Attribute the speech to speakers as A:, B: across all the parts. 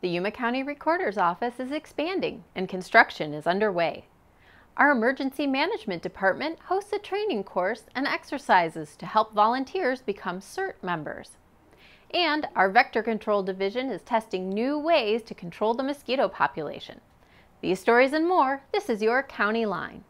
A: The Yuma County Recorder's Office is expanding and construction is underway. Our Emergency Management Department hosts a training course and exercises to help volunteers become CERT members. And our Vector Control Division is testing new ways to control the mosquito population. These stories and more, this is your County Line.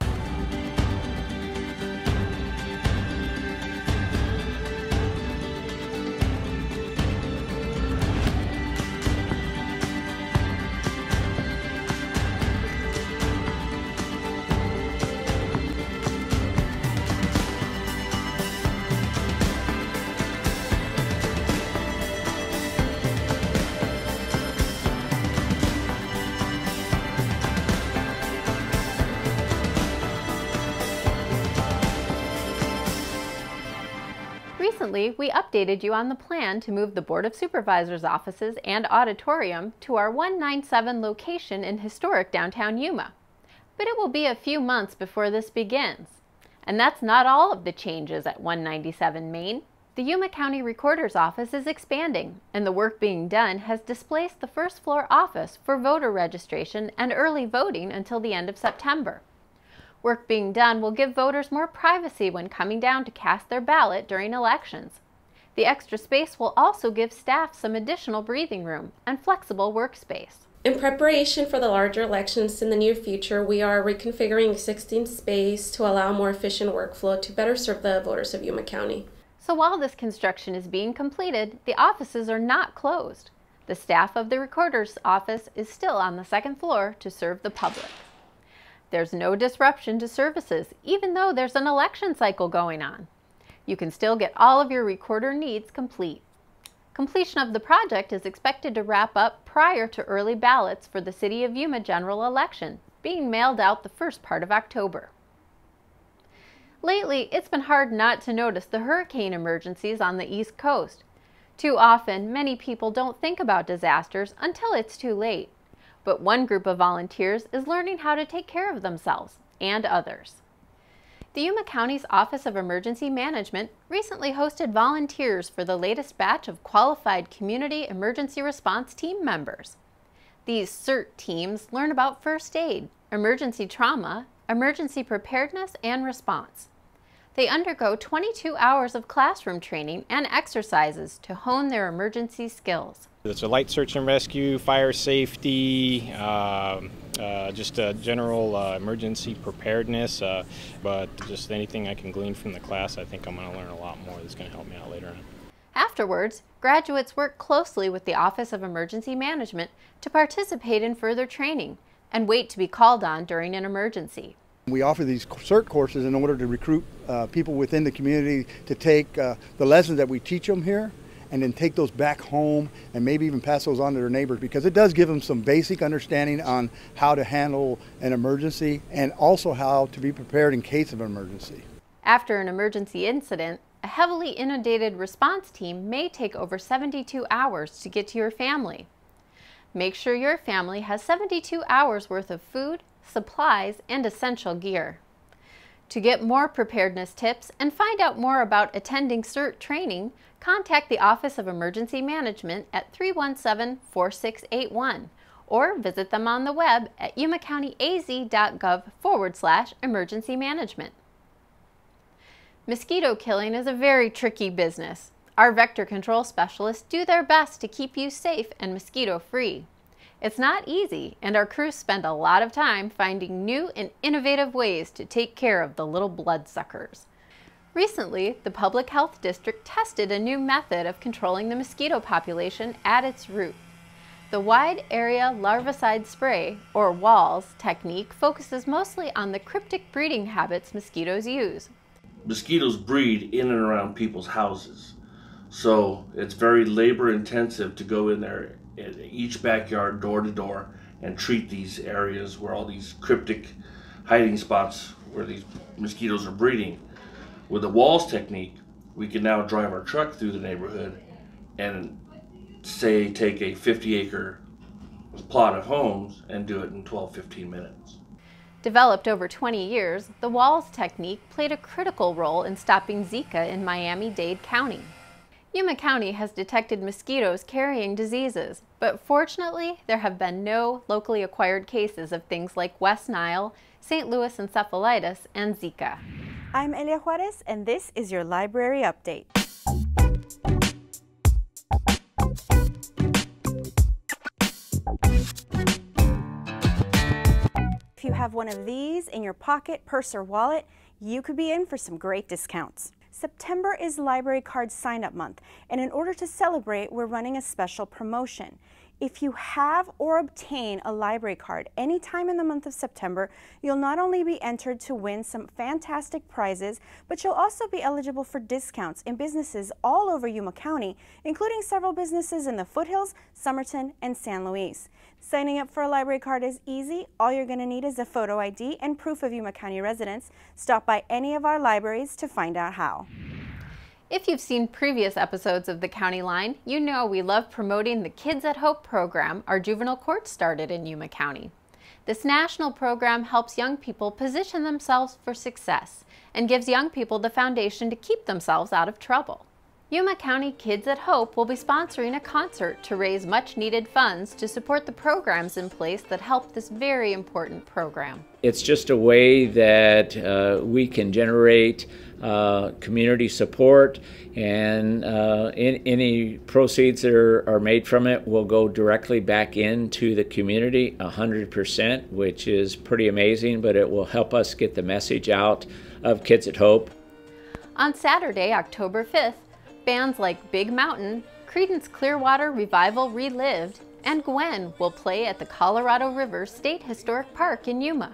A: Recently, we updated you on the plan to move the Board of Supervisors offices and auditorium to our 197 location in historic downtown Yuma. But it will be a few months before this begins. And that's not all of the changes at 197 Main. The Yuma County Recorder's Office is expanding, and the work being done has displaced the first floor office for voter registration and early voting until the end of September. Work being done will give voters more privacy when coming down to cast their ballot during elections. The extra space will also give staff some additional breathing room and flexible workspace.
B: In preparation for the larger elections in the near future, we are reconfiguring existing space to allow more efficient workflow to better serve the voters of Yuma County.
A: So while this construction is being completed, the offices are not closed. The staff of the Recorder's Office is still on the second floor to serve the public. There's no disruption to services, even though there's an election cycle going on. You can still get all of your recorder needs complete. Completion of the project is expected to wrap up prior to early ballots for the City of Yuma general election, being mailed out the first part of October. Lately, it's been hard not to notice the hurricane emergencies on the East Coast. Too often, many people don't think about disasters until it's too late. But one group of volunteers is learning how to take care of themselves and others. The Yuma County's Office of Emergency Management recently hosted volunteers for the latest batch of qualified community emergency response team members. These CERT teams learn about first aid, emergency trauma, emergency preparedness, and response. They undergo 22 hours of classroom training and exercises to hone their emergency skills.
C: It's a light search and rescue, fire safety, just a general emergency preparedness, but just anything I can glean from the class, I think I'm going to learn a lot more that's going to help me out later on.
A: Afterwards, graduates work closely with the Office of Emergency Management to participate in further training and wait to be called on during an emergency.
D: We offer these CERT courses in order to recruit people within the community to take the lessons that we teach them here and then take those back home and maybe even pass those on to their neighbors, because it does give them some basic understanding on how to handle an emergency and also how to be prepared in case of an emergency.
A: After an emergency incident, a heavily inundated response team may take over 72 hours to get to your family. Make sure your family has 72 hours worth of food, supplies, and essential gear. To get more preparedness tips and find out more about attending CERT training, contact the Office of Emergency Management at 317-4681 or visit them on the web at yumacountyaz.gov/emergency management. Mosquito killing is a very tricky business. Our vector control specialists do their best to keep you safe and mosquito-free. It's not easy, and our crews spend a lot of time finding new and innovative ways to take care of the little bloodsuckers. Recently, the Public Health District tested a new method of controlling the mosquito population at its root. The Wide Area Larvicide Spray, or WALS, technique focuses mostly on the cryptic breeding habits mosquitoes use.
E: Mosquitoes breed in and around people's houses, so it's very labor intensive to go in there in each backyard, door to door, and treat these areas where all these cryptic hiding spots where these mosquitoes are breeding. With the WALS technique, we can now drive our truck through the neighborhood and say take a 50-acre plot of homes and do it in 12-15 minutes.
A: Developed over 20 years, the WALS technique played a critical role in stopping Zika in Miami-Dade County. Yuma County has detected mosquitoes carrying diseases, but fortunately there have been no locally acquired cases of things like West Nile, St. Louis encephalitis, and Zika.
F: I'm Elia Juarez, and this is your library update. If you have one of these in your pocket, purse, or wallet, you could be in for some great discounts. September is Library Card Sign-Up Month, and in order to celebrate, we're running a special promotion. If you have or obtain a library card anytime in the month of September, you'll not only be entered to win some fantastic prizes, but you'll also be eligible for discounts in businesses all over Yuma County, including several businesses in the Foothills, Somerton, and San Luis. Signing up for a library card is easy. All you're going to need is a photo ID and proof of Yuma County residence. Stop by any of our libraries to find out how.
A: If you've seen previous episodes of The County Line, you know we love promoting the Kids at Hope program our juvenile court started in Yuma County. This national program helps young people position themselves for success and gives young people the foundation to keep themselves out of trouble. Yuma County Kids at Hope will be sponsoring a concert to raise much-needed funds to support the programs in place that help this very important program.
G: It's just a way that we can generate community support, and any proceeds that are made from it will go directly back into the community 100%, which is pretty amazing, but it will help us get the message out of Kids at Hope.
A: On Saturday, October 5th, bands like Big Mountain, Creedence Clearwater Revival Relived, and Gwen will play at the Colorado River State Historic Park in Yuma.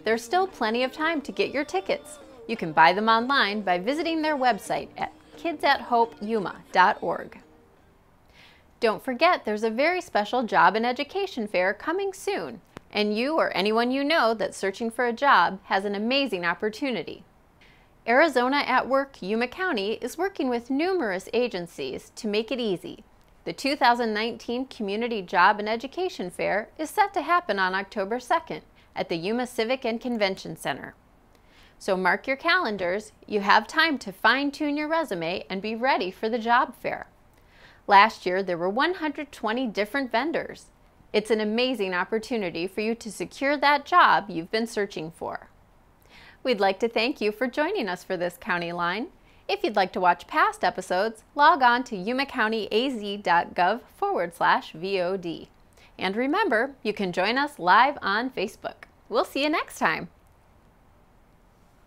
A: There's still plenty of time to get your tickets. You can buy them online by visiting their website at kidsatHopeYuma.org. Don't forget there's a very special job and education fair coming soon, and you or anyone you know that's searching for a job has an amazing opportunity. Arizona at Work Yuma County is working with numerous agencies to make it easy. The 2019 Community Job and Education Fair is set to happen on October 2nd at the Yuma Civic and Convention Center. So mark your calendars, you have time to fine-tune your resume and be ready for the job fair. Last year there were 120 different vendors. It's an amazing opportunity for you to secure that job you've been searching for. We'd like to thank you for joining us for this County Line. If you'd like to watch past episodes, log on to yumacountyaz.gov/VOD. And remember, you can join us live on Facebook. We'll see you next time.